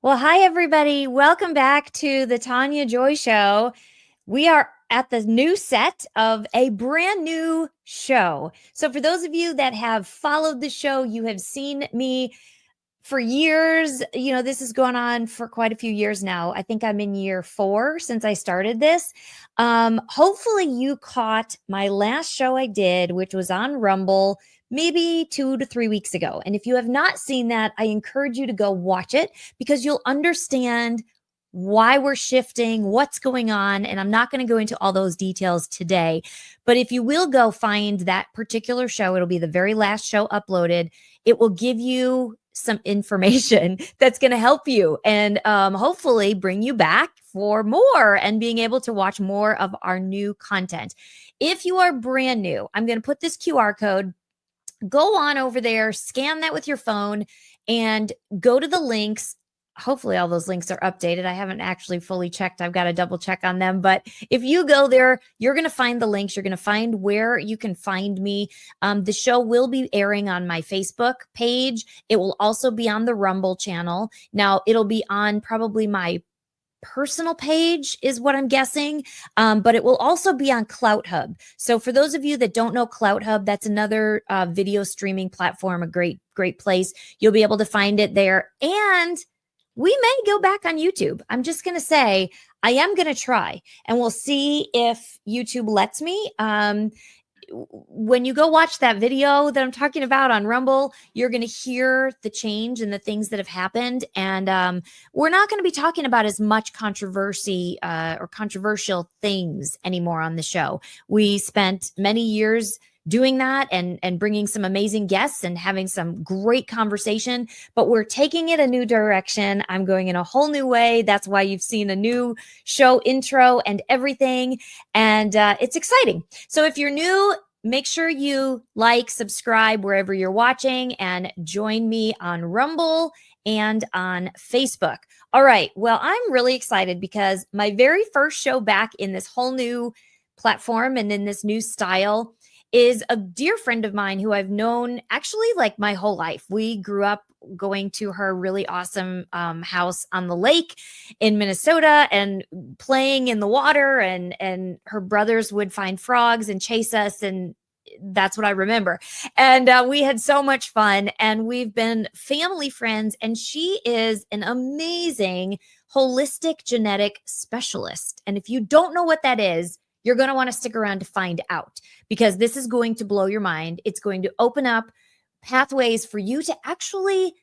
Well, hi, everybody. Welcome back to the Tania Joy Show. We are at the new set of a brand new show. So, for those of you that have followed the show, you have seen me for years. This has gone on for quite a few years now. I think I'm in year 4 since I started this. Hopefully, you caught my last show I did, which was on Rumble maybe 2 to 3 weeks ago. And if you have not seen that, I encourage you to go watch it because you'll understand why we're shifting, what's going on. And I'm not going to go into all those details today. But if you will go find that particular show, it'll be the very last show uploaded. It will give you some information that's going to help you and hopefully bring you back for more and being able to watch more of our new content. If you are brand new, I'm going to put this QR code. Go on over there, scan that with your phone, and go to the links. Hopefully all those links are updated. I haven't actually fully checked. I've got to double check on them. But if you go there, you're going to find the links. You're going to find where you can find me. The show will be airing on my Facebook page. It will also be on the Rumble channel. Now, it'll be on probably my personal page is what I'm guessing. But it will also be on CloutHub. So for those of you that don't know CloutHub, that's another video streaming platform, a great place. You'll be able to find it there. And we may go back on YouTube. I'm just going to say I am going to try, and we'll see if YouTube lets me. When you go watch that video that I'm talking about on Rumble, you're going to hear the change and the things that have happened. And we're not going to be talking about as much controversy or controversial things anymore on the show. We spent many years doing that and bringing some amazing guests and having some great conversation, but we're taking it a new direction. I'm going in a whole new way. That's why you've seen a new show intro and everything. And it's exciting. So if you're new, make sure you like, subscribe wherever you're watching, and join me on Rumble and on Facebook. All right. Well, I'm really excited because my very first show back in this whole new platform and in this new style is a dear friend of mine who I've known actually like my whole life. We grew up going to her really awesome house on the lake in Minnesota and playing in the water, and her brothers would find frogs and chase us, and that's what I remember. And we had so much fun, and we've been family friends, and she is an amazing holistic genetic specialist. And if you don't know what that is, you're going to want to stick around to find out, because this is going to blow your mind. It's going to open up pathways for you to actually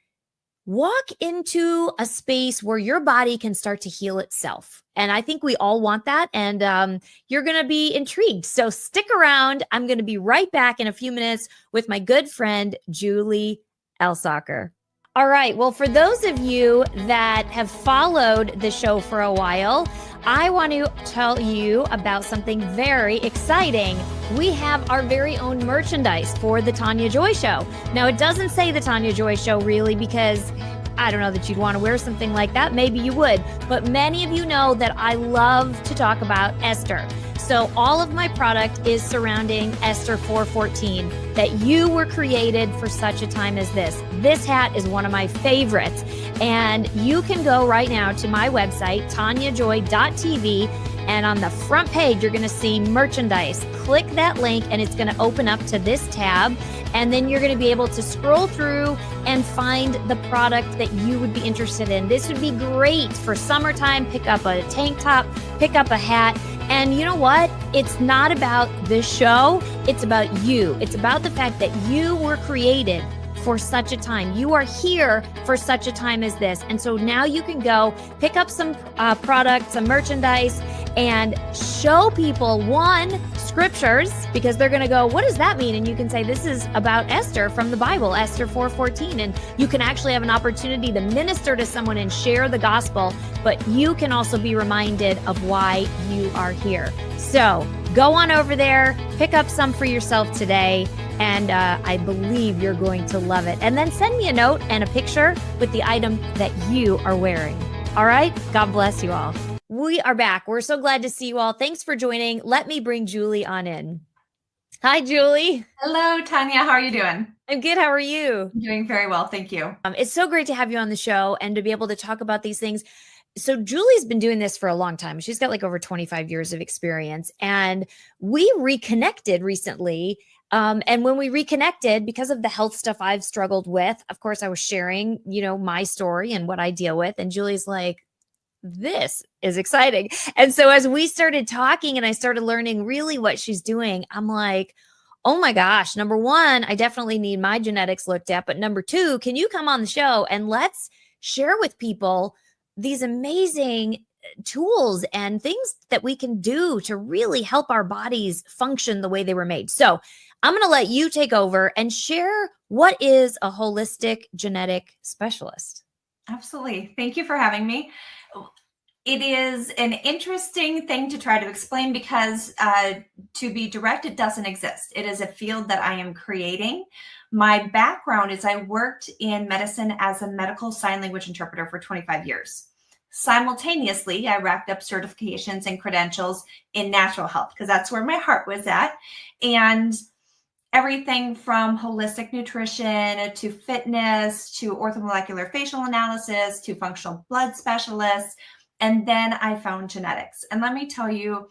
walk into a space where your body can start to heal itself. And I think we all want that. And you're going to be intrigued. So stick around. I'm going to be right back in a few minutes with my good friend, Julie Alsaker. All right. Well, for those of you that have followed the show for a while, I want to tell you about something very exciting. We have our very own merchandise for the Tania Joy Show. Now, it doesn't say the Tania Joy Show really, because I don't know that you'd want to wear something like that. Maybe you would. But many of you know that I love to talk about Esther. So all of my product is surrounding Esther 4:14, that you were created for such a time as this. This hat is one of my favorites. And you can go right now to my website, TANIAJOY.tv, and on the front page, you're going to see merchandise. Click that link and it's going to open up to this tab. And then you're going to be able to scroll through and find the product that you would be interested in. This would be great for summertime. Pick up a tank top, pick up a hat. And you know what? It's not about the show. It's about you. It's about the fact that you were created for such a time. You are here for such a time as this. And so now you can go pick up some products, some merchandise, and show people, one, scriptures, because they're going to go, what does that mean? And you can say, this is about Esther from the Bible, Esther 4:14. And you can actually have an opportunity to minister to someone and share the gospel, but you can also be reminded of why you are here. So go on over there, pick up some for yourself today, and I believe you're going to love it. And then send me a note and a picture with the item that you are wearing. All right? God bless you all. We are back. We're so glad to see you all. Thanks for joining. Let me bring Julie on in. Hi, Julie. Hello, Tania. How are you doing? I'm good. How are you? I'm doing very well, thank you. It's so great to have you on the show and to be able to talk about these things. So Julie's been doing this for a long time. She's got like over 25 years of experience, and we reconnected recently. And when we reconnected, because of the health stuff I've struggled with, of course, I was sharing, my story and what I deal with. And Julie's like, this is exciting. And so as we started talking and I started learning really what she's doing, I'm like, oh my gosh, number one, I definitely need my genetics looked at. But number two, can you come on the show and let's share with people these amazing tools and things that we can do to really help our bodies function the way they were made. So I'm going to let you take over and share what is a holistic genetic specialist. Absolutely. Thank you for having me. It is an interesting thing to try to explain because, to be direct, it doesn't exist. It is a field that I am creating. My background is I worked in medicine as a medical sign language interpreter for 25 years. Simultaneously, I racked up certifications and credentials in natural health because that's where my heart was at. And everything from holistic nutrition to fitness to orthomolecular facial analysis to functional blood specialists. And then I found genetics. And let me tell you,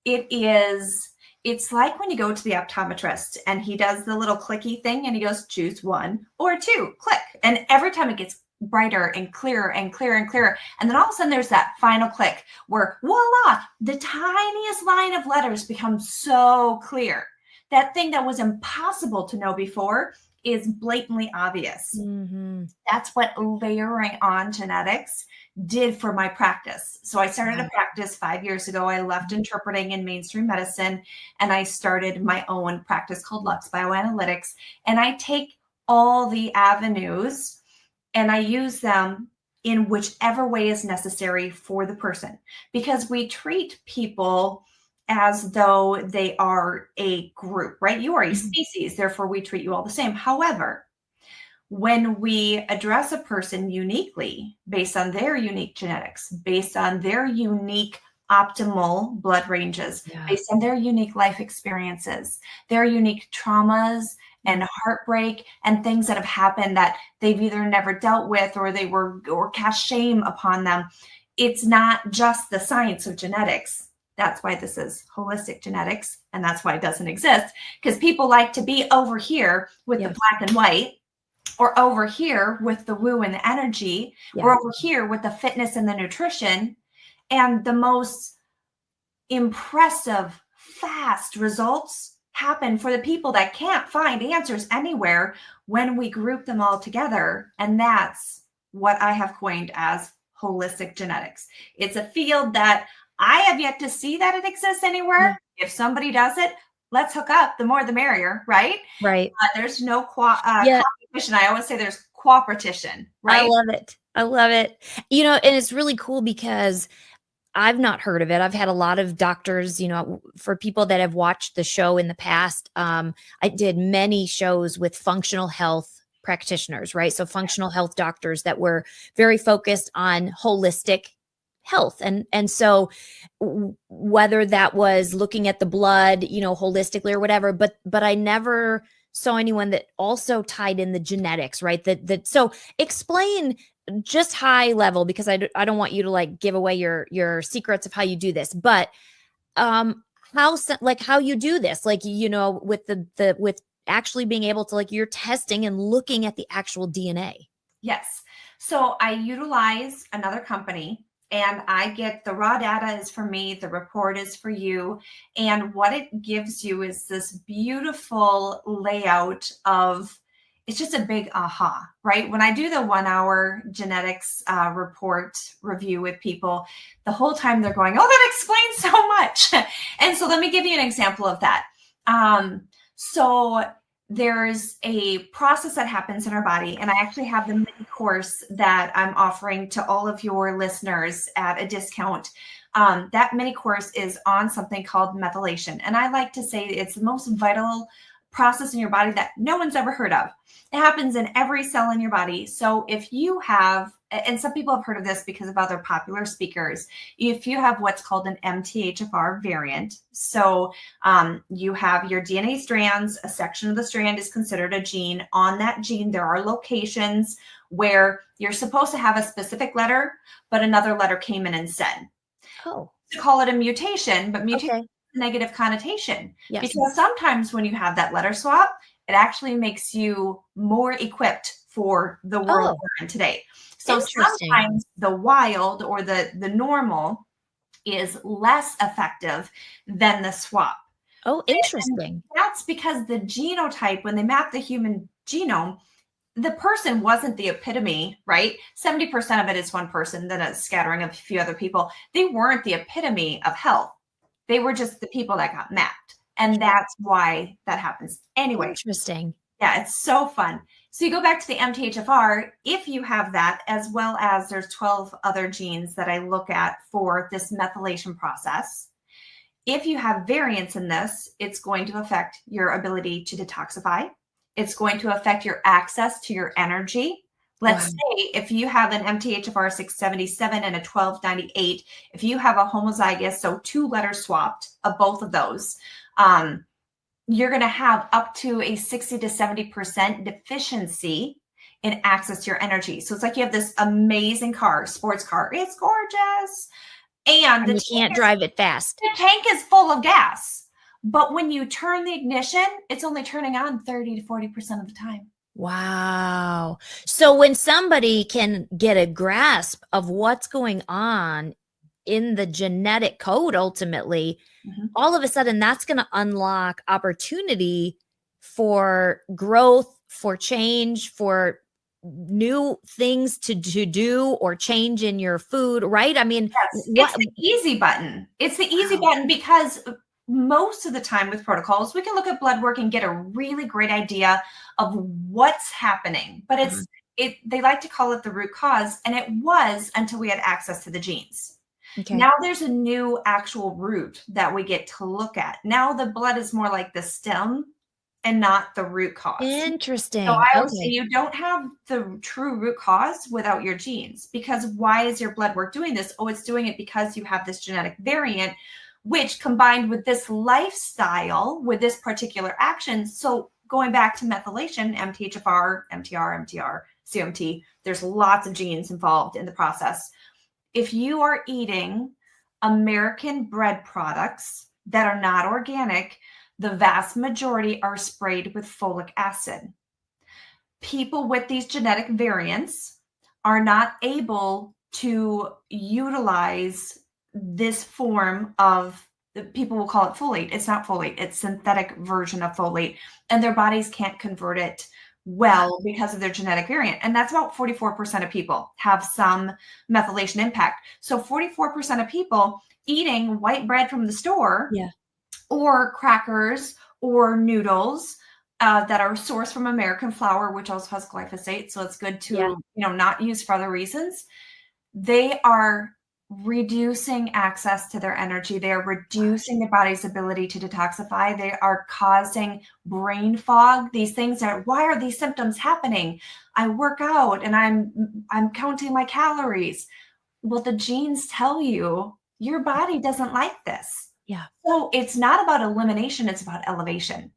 it's like when you go to the optometrist and he does the little clicky thing and he goes, choose one or two, click. And every time it gets brighter and clearer and clearer and clearer. And then all of a sudden there's that final click where voila, the tiniest line of letters becomes so clear. That thing that was impossible to know before is blatantly obvious. Mm-hmm. That's what layering on genetics did for my practice. So I started a practice 5 years ago. I left interpreting in mainstream medicine and I started my own practice called Lux Bioanalytics. And I take all the avenues and I use them in whichever way is necessary for the person, because we treat people as though they are a group, right? You are a species, therefore we treat you all the same. However, when we address a person uniquely based on their unique genetics, based on their unique optimal blood ranges, based on their unique life experiences, their unique traumas and heartbreak and things that have happened that they've either never dealt with or cast shame upon them. It's not just the science of genetics. That's why this is holistic genetics, and that's why it doesn't exist, because people like to be over here with the black and white, or over here with the woo and the energy, or over here with the fitness and the nutrition. And the most impressive, fast results happen for the people that can't find answers anywhere when we group them all together. And that's what I have coined as holistic genetics. It's a field that I have yet to see that it exists anywhere. If somebody does it, let's hook up. The more the merrier, right? Right. There's no competition. I always say there's cooperation, right? I love it. I love it. And it's really cool because I've not heard of it. I've had a lot of doctors, for people that have watched the show in the past. I did many shows with functional health practitioners, right? So functional health doctors that were very focused on holistic health. And so whether that was looking at the blood, holistically or whatever, but I never saw anyone that also tied in the genetics, right? So explain just high level, because I don't want you to like give away your secrets of how you do this, but how you do this, with actually being able to, like, you're testing and looking at the actual DNA. Yes. So I utilize another company and I get the raw data is for me, the report is for you. And what it gives you is this beautiful layout of, it's just a big aha, right? When I do the 1 hour genetics report review with people, the whole time they're going, oh, that explains so much. And so let me give you an example of that. So there's a process that happens in our body, and I actually have the mini course that I'm offering to all of your listeners at a discount. That mini course is on something called methylation. And I like to say it's the most vital process in your body that no one's ever heard of. It happens in every cell in your body. So if you have, and some people have heard of this because of other popular speakers, if you have what's called an MTHFR variant, so you have your DNA strands, a section of the strand is considered a gene. On that gene, there are locations where you're supposed to have a specific letter, but another letter came in instead. Oh. To call it a mutation, but mutation Okay. has a negative connotation. Yes. Because sometimes when you have that letter swap, it actually makes you more equipped for the world we're in today. So sometimes the wild or the normal is less effective than the swap. Oh, interesting. And that's because the genotype, when they map the human genome, the person wasn't the epitome, right? 70% of it is one person, then a scattering of a few other people. They weren't the epitome of health. They were just the people that got mapped. And that's why that happens. Anyway. Interesting. Yeah, it's so fun. So you go back to the MTHFR, if you have that, as well as there's 12 other genes that I look at for this methylation process. If you have variants in this, it's going to affect your ability to detoxify. It's going to affect your access to your energy. Let's say if you have an MTHFR 677 and a 1298, if you have a homozygous, so 2 letters swapped of both of those, you're going to have up to a 60 to 70% deficiency in access to your energy. So it's like you have this amazing car, sports car. It's gorgeous. And you can't drive it fast. The tank is full of gas. But when you turn the ignition, it's only turning on 30 to 40% of the time. Wow. So when somebody can get a grasp of what's going on in the genetic code, ultimately, all of a sudden that's going to unlock opportunity for growth, for change, for new things to do or change in your food, right? I mean, yes, it's the easy button. It's the easy button because most of the time with protocols, we can look at blood work and get a really great idea of what's happening. But they like to call it the root cause, and it was until we had access to the genes. Okay. Now there's a new actual root that we get to look at. Now the blood is more like the stem and not the root cause. Interesting. So I would say you don't have the true root cause without your genes, because why is your blood work doing this? Oh, it's doing it because you have this genetic variant, which combined with this lifestyle, with this particular action. So going back to methylation, MTHFR, MTR, CMT, there's lots of genes involved in the process. If you are eating American bread products that are not organic, the vast majority are sprayed with folic acid. People with these genetic variants are not able to utilize this form of, people will call it folate. It's not folate. It's synthetic version of folate. And their bodies can't convert it well because of their genetic variant. And that's about 44% of people have some methylation impact. So 44% of people eating white bread from the store or crackers or noodles that are sourced from American flour, which also has glyphosate. So it's good to, not use for other reasons. They are reducing access to their energy. They are reducing the body's ability to detoxify. They are causing brain fog. These things are, why are these symptoms happening? I work out and I'm counting my calories. Well, the genes tell you your body doesn't like this. Yeah. So it's not about elimination. It's about elevation.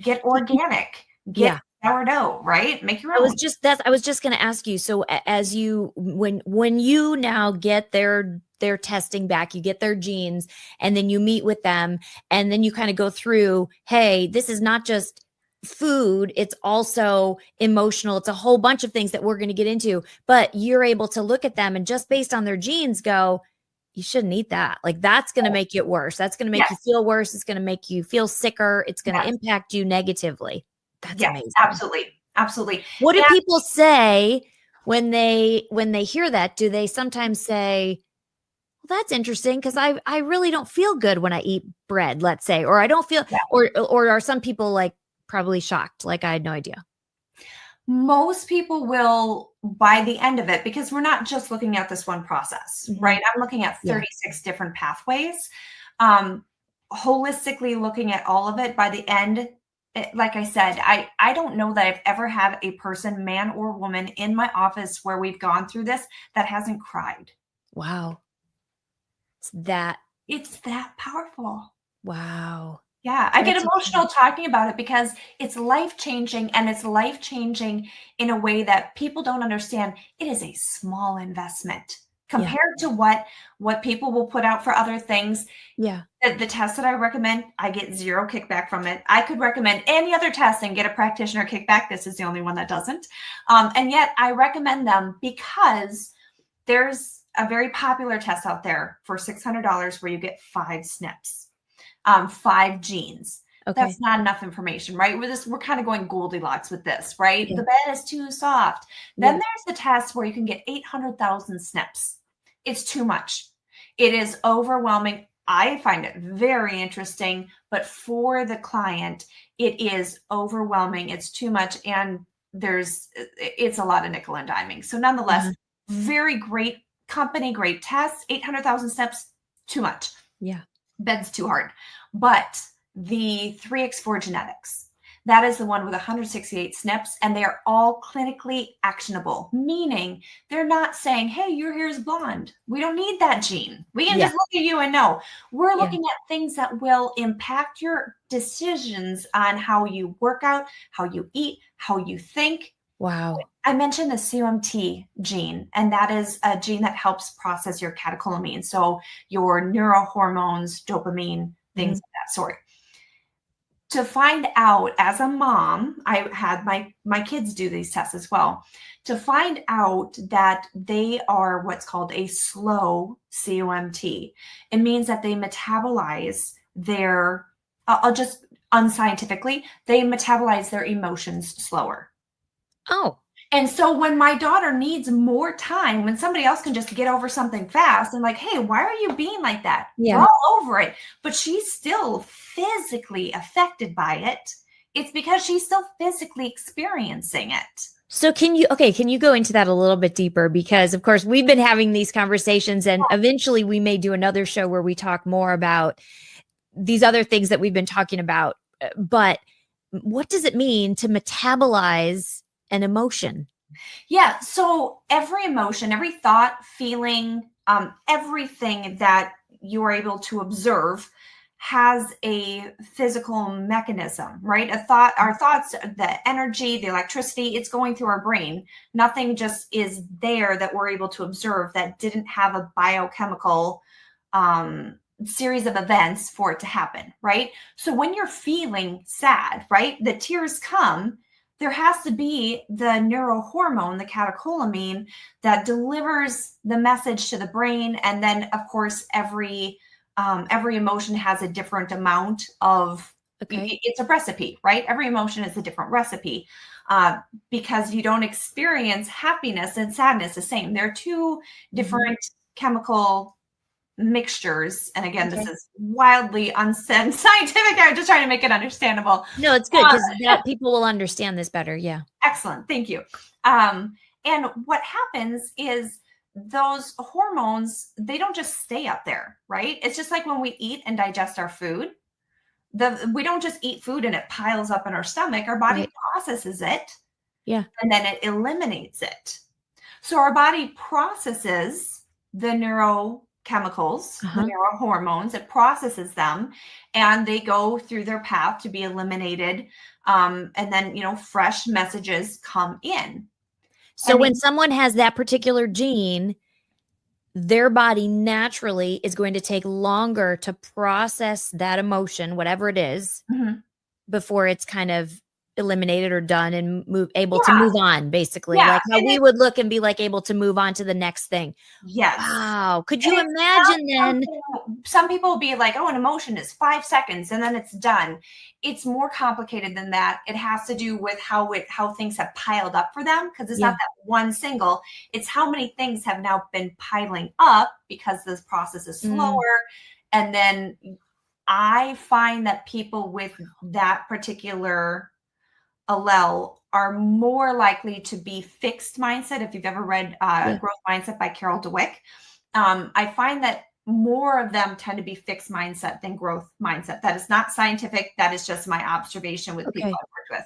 Get organic. Get sourdough, right? Make your own. I was just going to ask you. So as you, when you now get their testing back, you get their genes, and then you meet with them, and then you kind of go through, hey, this is not just food, it's also emotional. It's a whole bunch of things that we're going to get into, but you're able to look at them and just based on their genes go, you shouldn't eat that. Like that's going to make it worse. That's going to make you feel worse. It's going to make you feel sicker. It's going to impact you negatively. That's amazing. Absolutely. Absolutely. What do people say when they hear that? Do they sometimes say, well, that's interesting because I really don't feel good when I eat bread, let's say, or I don't feel, or are some people like probably shocked? Like I had no idea. Most people will by the end of it, because we're not just looking at this one process, right? I'm looking at 36 different pathways. Holistically looking at all of it, by the end, like I said, I don't know that I've ever had a person, man or woman, in my office where we've gone through this that hasn't cried. Wow. It's that powerful. Wow. Yeah, I get That's emotional talking about it because it's life-changing, and it's life-changing in a way that people don't understand. It is a small investment Yeah. compared to what people will put out for other things. Yeah. The test that I recommend, I get zero kickback from it. I could recommend any other test and get a practitioner kickback. This is the only one that doesn't. And yet I recommend them because there's a very popular test out there for $600 where you get 5 SNPs. 5 genes. Okay. That's not enough information, right? We're kind of going Goldilocks with this, right? Yeah. The bed is too soft. Then there's the test where you can get 800,000 SNPs. It's too much. It is overwhelming. I find it very interesting, but for the client, it is overwhelming. It's too much, and it's a lot of nickel and diming. So nonetheless, very great company, great tests. 800,000 SNPs, too much. Yeah. Bed's too hard. But the 3x4 genetics, that is the one with 168 SNPs, and they are all clinically actionable, meaning they're not saying, hey, your hair is blonde. We don't need that gene. We can just look at you and know. We're looking at things that will impact your decisions on how you work out, how you eat, how you think. Wow. I mentioned the COMT gene, and that is a gene that helps process your catecholamine. So your neurohormones, dopamine, things of that sort. To find out, as a mom, I had my kids do these tests as well, to find out that they are what's called a slow COMT. It means that they metabolize their, I'll just unscientifically, they metabolize their emotions slower. Oh. And so when my daughter needs more time, when somebody else can just get over something fast and like, hey, why are you being like that? Yeah. We're all over it. But she's still physically affected by it. It's because she's still physically experiencing it. So can you go into that a little bit deeper? Because of course we've been having these conversations, and eventually we may do another show where we talk more about these other things that we've been talking about. But what does it mean to metabolize an emotion? Yeah. So every emotion, every thought, feeling, everything that you are able to observe has a physical mechanism, right? Our thoughts, the energy, the electricity, it's going through our brain. Nothing just is there that we're able to observe that didn't have a biochemical series of events for it to happen, right? So when you're feeling sad, right, the tears come, there has to be the neurohormone, the catecholamine, that delivers the message to the brain. And then, of course, every emotion has a different amount of, it's a recipe, right? Every emotion is a different recipe because you don't experience happiness and sadness the same. They're two different chemical mixtures. And again, this is wildly unscientific. I'm just trying to make it understandable. No, it's good because people will understand this better. Yeah. Excellent. Thank you. And what happens is those hormones, they don't just stay up there, right? It's just like when we eat and digest our food. We don't just eat food and it piles up in our stomach. Our body processes it. Yeah. And then it eliminates it. So our body processes the neurochemicals, the neurohormones, it processes them, and they go through their path to be eliminated. And then, fresh messages come in. So when someone has that particular gene, their body naturally is going to take longer to process that emotion, whatever it is, before it's kind of eliminated or done and able to move on, basically. Like how we would look and be like able to move on to the next thing. Yes. Wow. Could you imagine then? Some people will be like, oh, an emotion is 5 seconds and then it's done. It's more complicated than that. It has to do with how things have piled up for them, because it's not that one single. It's how many things have now been piling up because this process is slower. And then I find that people with that particular allele are more likely to be fixed mindset. If you've ever read Growth Mindset by Carol Dweck, I find that more of them tend to be fixed mindset than growth mindset. That is not scientific. That is just my observation with people I've worked with.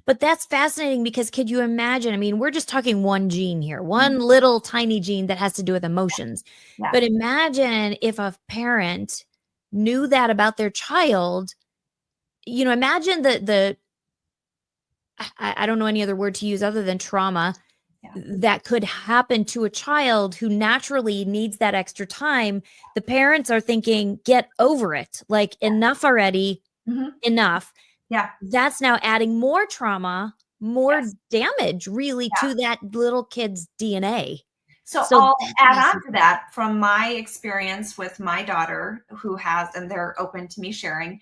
But that's fascinating because could you imagine? I mean, we're just talking one gene here, one little tiny gene that has to do with emotions. Yeah. But imagine if a parent knew that about their child, you know, imagine I don't know any other word to use other than trauma that could happen to a child who naturally needs that extra time. The parents are thinking, get over it. Like enough already, enough. Yeah. That's now adding more trauma, more damage really to that little kid's DNA. So I'll add on to that from my experience with my daughter who has, and they're open to me sharing,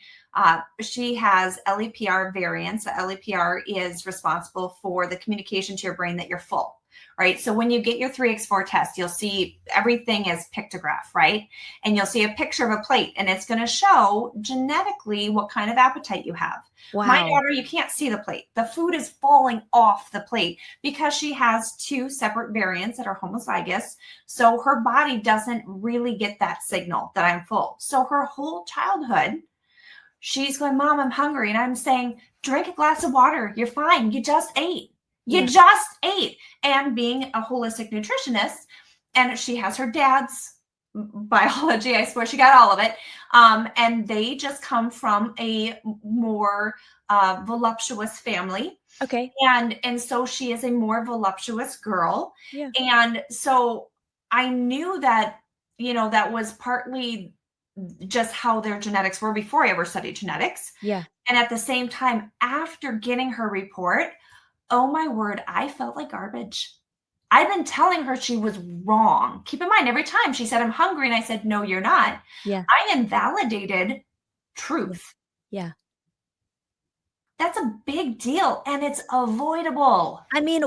she has LEPR variants. The LEPR is responsible for the communication to your brain that you're full, right? So when you get your 3x4 test, you'll see everything is pictograph, right? And you'll see a picture of a plate and it's going to show genetically what kind of appetite you have. Wow. My daughter, you can't see the plate. The food is falling off the plate because she has 2 separate variants that are homozygous. So her body doesn't really get that signal that I'm full. So her whole childhood, she's going, Mom, I'm hungry. And I'm saying, drink a glass of water. You're fine. You just ate. You just ate. And being a holistic nutritionist, and she has her dad's biology, I swear she got all of it. And they just come from a more voluptuous family. Okay. And so she is a more voluptuous girl. Yeah. And so I knew that, you know, that was partly just how their genetics were before I ever studied genetics. Yeah. And at the same time, after getting her report, oh my word, I felt like garbage. I've been telling her she was wrong. Keep in mind, every time she said, I'm hungry, and I said, no, you're not. Yeah. I invalidated truth. Yeah. That's a big deal, and it's avoidable. I mean,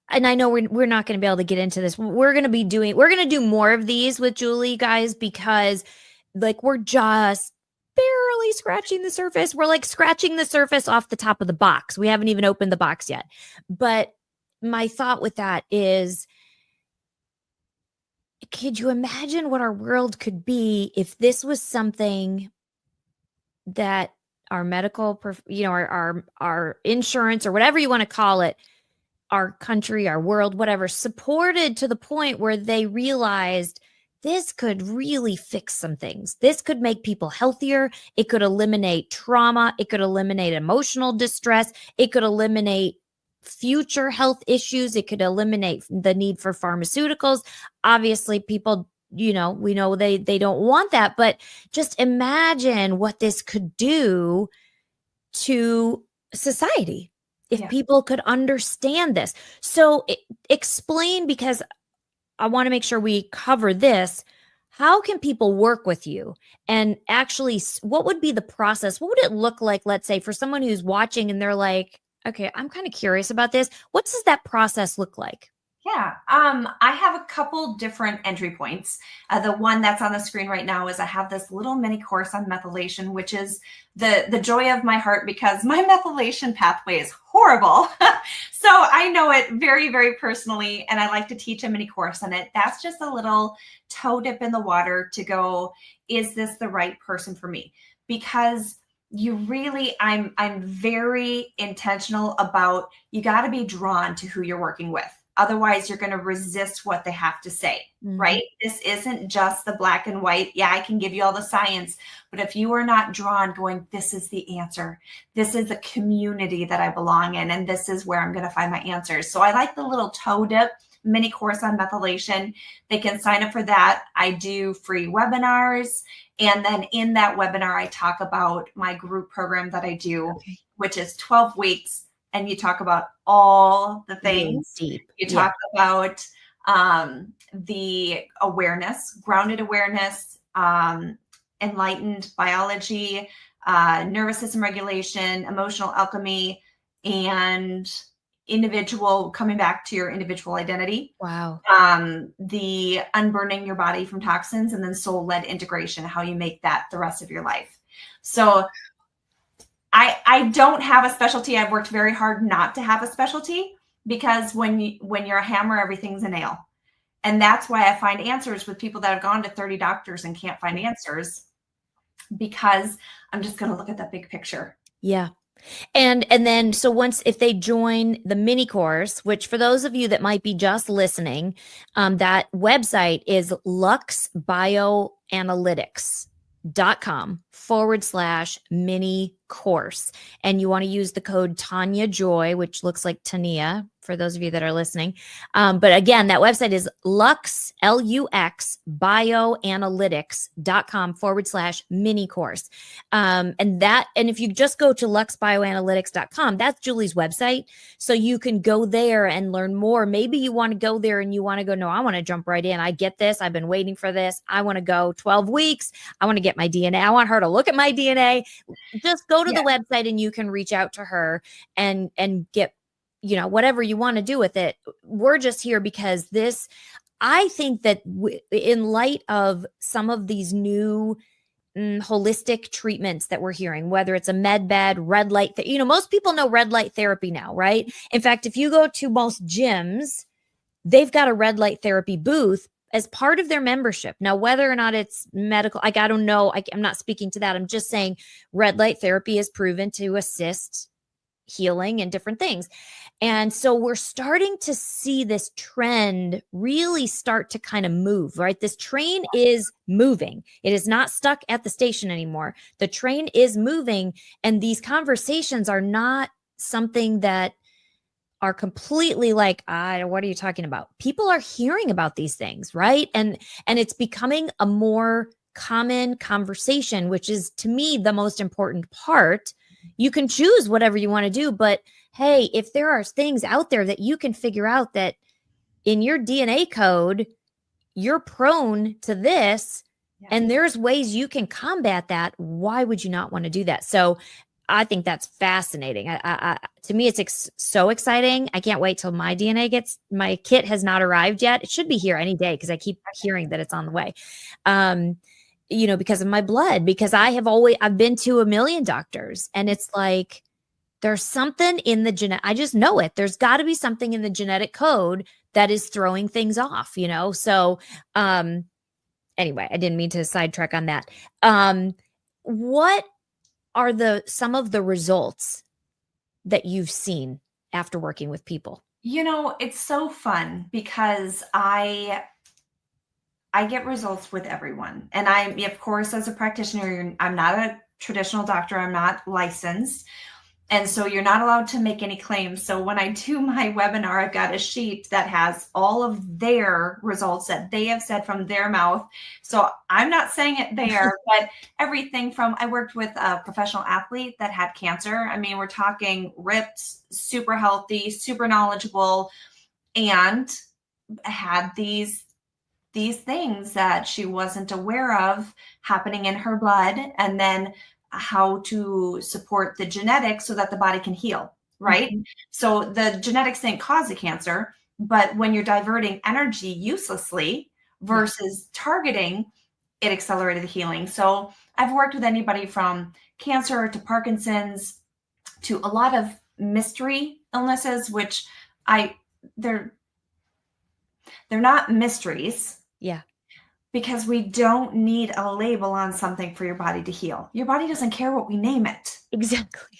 and I know we're not going to be able to get into this. We're going to do more of these with Julie, guys, because like we're just barely scratching the surface. We're like scratching the surface off the top of the box. We haven't even opened the box yet. But my thought with that is, could you imagine what our world could be if this was something that our medical, you know, our insurance or whatever you want to call it, our country, our world, whatever, supported to the point where they realized this could really fix some things. This could make people healthier. It could eliminate trauma. It could eliminate emotional distress. It could eliminate future health issues. It could eliminate the need for pharmaceuticals. Obviously, people, you know, we know they don't want that, but just imagine what this could do to society if people could understand this. So explain, because I want to make sure we cover this. How can people work with you? And actually, what would be the process? What would it look like, let's say, for someone who's watching and they're like, okay, I'm kind of curious about this. What does that process look like? Yeah, I have a couple different entry points. The one that's on the screen right now is I have this little mini course on methylation, which is the joy of my heart because my methylation pathway is horrible. So I know it very, very personally, and I like to teach a mini course on it. That's just a little toe dip in the water to go, is this the right person for me? Because you really, I'm very intentional about, you got to be drawn to who you're working with. Otherwise, you're going to resist what they have to say, right? This isn't just the black and white. Yeah, I can give you all the science, but if you are not drawn going, this is the answer. This is the community that I belong in, and this is where I'm going to find my answers. So I like the little toe dip mini course on methylation. They can sign up for that. I do free webinars. And then in that webinar, I talk about my group program that I do, which is 12 weeks. And you talk about all the things. Deep. You talk about the awareness, grounded awareness, enlightened biology, nervous system regulation, emotional alchemy, and individual, coming back to your individual identity. Wow. The unburdening your body from toxins, and then soul-led integration, how you make that the rest of your life. So I don't have a specialty. I've worked very hard not to have a specialty, because when you're a hammer, everything's a nail. And that's why I find answers with people that have gone to 30 doctors and can't find answers, because I'm just going to look at that big picture. Yeah. And then, so once, if they join the mini course, which for those of you that might be just listening, that website is luxbioanalytics.com/mini course. And you want to use the code Tania Joy, which looks like Tania for those of you that are listening. But again, that website is Lux, Lux bioanalytics.com/mini course. And if you just go to luxbioanalytics.com, that's Julie's website. So you can go there and learn more. Maybe you want to go there and you want to go, no, I want to jump right in. I get this. I've been waiting for this. I want to go 12 weeks. I want to get my DNA. I want her to look at my DNA. Just go to the website and you can reach out to her and get, whatever you want to do with it. We're just here because I think that in light of some of these new holistic treatments that we're hearing, whether it's a med bed, red light, most people know red light therapy now, right? In fact, if you go to most gyms, they've got a red light therapy booth as part of their membership. Now, whether or not it's medical, I don't know. I'm not speaking to that. I'm just saying red light therapy is proven to assist healing and different things. And so we're starting to see this trend really start to kind of move, right? This train is moving. It is not stuck at the station anymore. The train is moving, and these conversations are not something that are completely like, what are you talking about? People are hearing about these things, right? And it's becoming a more common conversation, which is, to me, the most important part. You can choose whatever you want to do, but hey, if there are things out there that you can figure out that in your DNA code, you're prone to this, and there's ways you can combat that, why would you not want to do that? So I think that's fascinating. To me, it's so exciting. I can't wait till my kit has not arrived yet. It should be here any day because I keep hearing that it's on the way. Because of my blood, because I've been to a million doctors, and it's like, there's something in the genetic, I just know it. There's got to be something in the genetic code that is throwing things off, So, anyway, I didn't mean to sidetrack on that. What are some of the results that you've seen after working with people? It's so fun because I get results with everyone. And of course, as a practitioner, I'm not a traditional doctor. I'm not licensed. And so you're not allowed to make any claims. So when I do my webinar, I've got a sheet that has all of their results that they have said from their mouth. So I'm not saying it there, but everything from, I worked with a professional athlete that had cancer. I mean, we're talking ripped, super healthy, super knowledgeable, and had these things that she wasn't aware of happening in her blood, and then how to support the genetics so that the body can heal, right? Mm-hmm. So the genetics didn't cause the cancer, but when you're diverting energy uselessly versus targeting, it accelerated the healing. So I've worked with anybody from cancer to Parkinson's to a lot of mystery illnesses, which they're not mysteries. Yeah. Because we don't need a label on something for your body to heal. Your body doesn't care what we name it. Exactly.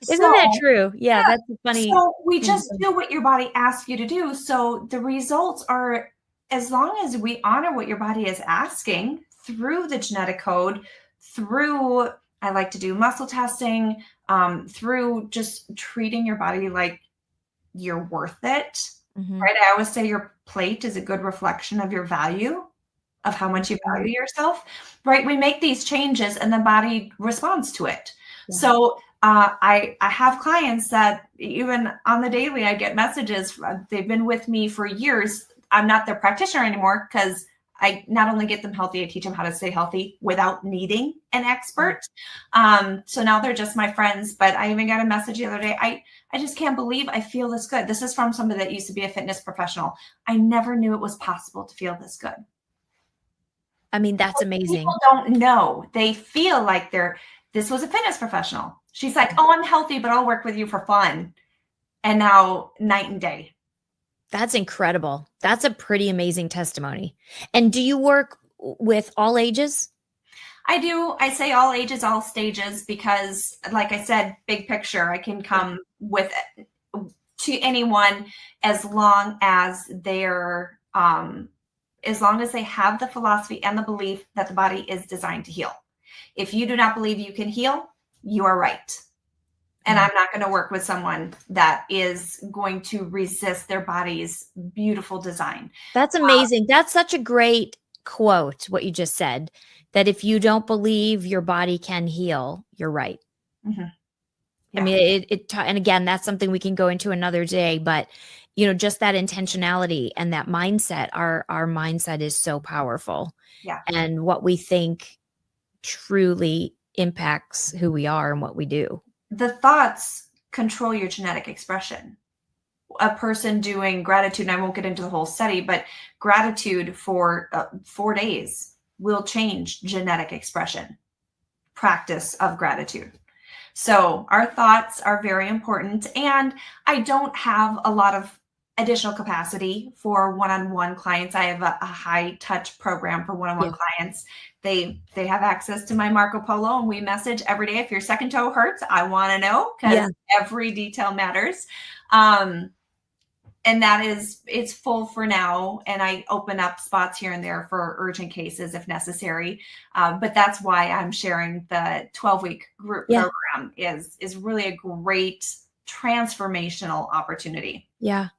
Isn't that true? Yeah, that's funny. So we just do what your body asks you to do. So the results are, as long as we honor what your body is asking through the genetic code, through, I like to do muscle testing, through just treating your body like you're worth it, right? I always say your plate is a good reflection of your value, of how much you value yourself, right? We make these changes and the body responds to it. Yeah. So I have clients that even on the daily, I get messages. They've been with me for years. I'm not their practitioner anymore because I not only get them healthy, I teach them how to stay healthy without needing an expert. So now they're just my friends, but I even got a message the other day. I just can't believe I feel this good. This is from somebody that used to be a fitness professional. I never knew it was possible to feel this good. I mean, that's amazing. People don't know. They feel like this was a fitness professional. She's like, oh, I'm healthy, but I'll work with you for fun. And now night and day. That's incredible. That's a pretty amazing testimony. And do you work with all ages? I do. I say all ages, all stages, because like I said, big picture, I can come with to anyone as long as they're, as long as they have the philosophy and the belief that the body is designed to heal. If you do not believe you can heal, you are right. And I'm not going to work with someone that is going to resist their body's beautiful design. That's amazing. That's such a great quote, what you just said, that if you don't believe your body can heal, you're right. Mm-hmm. Yeah. I mean, and again, that's something we can go into another day, but just that intentionality and that mindset, our mindset is so powerful. Yeah. And what we think truly impacts who we are and what we do. The thoughts control your genetic expression. A person doing gratitude, and I won't get into the whole study, but gratitude for 4 days will change genetic expression, practice of gratitude. So our thoughts are very important. And I don't have a lot of additional capacity for one-on-one clients. I have a high touch program for one-on-one clients. They have access to my Marco Polo, and we message every day. If your second toe hurts, I want to know, because every detail matters. And that is, it's full for now. And I open up spots here and there for urgent cases if necessary. But that's why I'm sharing the 12-week group program is really a great transformational opportunity. Yeah.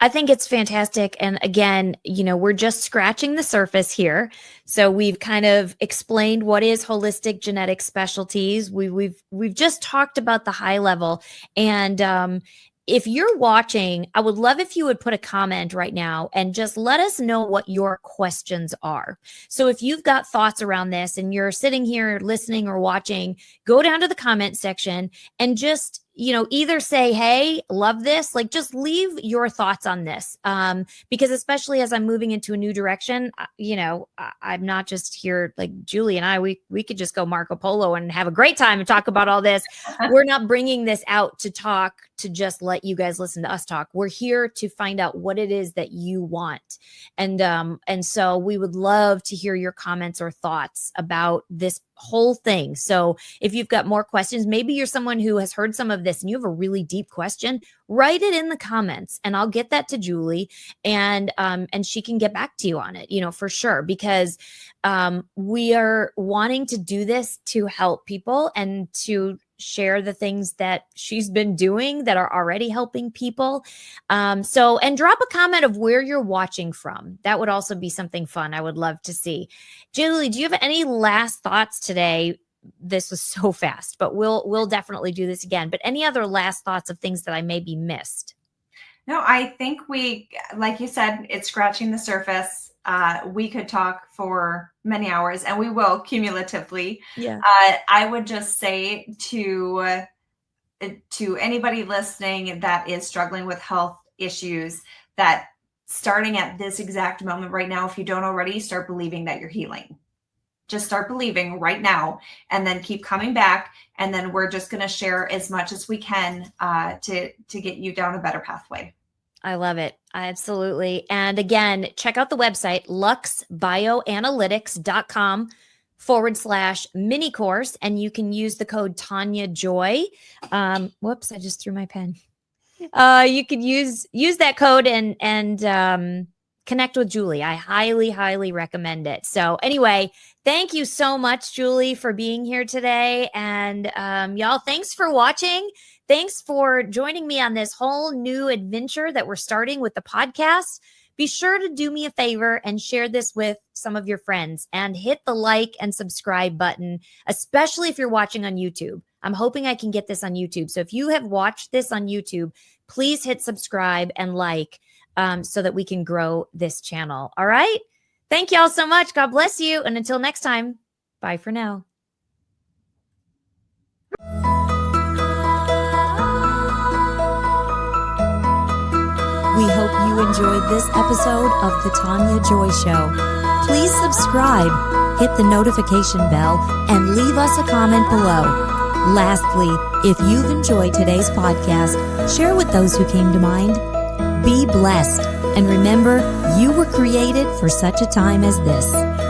I think it's fantastic. And again, we're just scratching the surface here. So we've kind of explained what is holistic genetic specialties. We've just talked about the high level. And if you're watching, I would love if you would put a comment right now and just let us know what your questions are. So if you've got thoughts around this and you're sitting here listening or watching, go down to the comment section and just either say, hey, love this, like just leave your thoughts on this. Because especially as I'm moving into a new direction, I'm not just here, like Julie and I, we could just go Marco Polo and have a great time and talk about all this. We're not bringing this out to talk, to just let you guys listen to us talk. We're here to find out what it is that you want. And so we would love to hear your comments or thoughts about this whole thing. So if you've got more questions, maybe you're someone who has heard some of this and you have a really deep question, write it in the comments and I'll get that to Julie and she can get back to you on it, for sure, because we are wanting to do this to help people and to share the things that she's been doing that are already helping people. And drop a comment of where you're watching from. That would also be something fun. I would love to see. Julie, do you have any last thoughts today? This was so fast, but we'll definitely do this again. But any other last thoughts of things that I maybe missed? No, I think we, like you said, it's scratching the surface. We could talk for many hours, and we will cumulatively. Yeah. I would just say to anybody listening that is struggling with health issues, that starting at this exact moment right now, if you don't already, start believing that you're healing. Just start believing right now, and then keep coming back. And then we're just going to share as much as we can to get you down a better pathway. I love it. Absolutely. And again, check out the website, luxbioanalytics.com/mini course. And you can use the code TANIAJOY. Whoops, I just threw my pen. You could use that code and connect with Julie. I highly, highly recommend it. So anyway, thank you so much, Julie, for being here today. And y'all, thanks for watching. Thanks for joining me on this whole new adventure that we're starting with the podcast. Be sure to do me a favor and share this with some of your friends and hit the like and subscribe button, especially if you're watching on YouTube. I'm hoping I can get this on YouTube. So if you have watched this on YouTube, please hit subscribe and like so that we can grow this channel. All right. Thank y'all so much. God bless you. And until next time, bye for now. We hope you enjoyed this episode of The Tania Joy Show. Please subscribe, hit the notification bell, and leave us a comment below. Lastly, if you've enjoyed today's podcast, share with those who came to mind. Be blessed. And remember, you were created for such a time as this.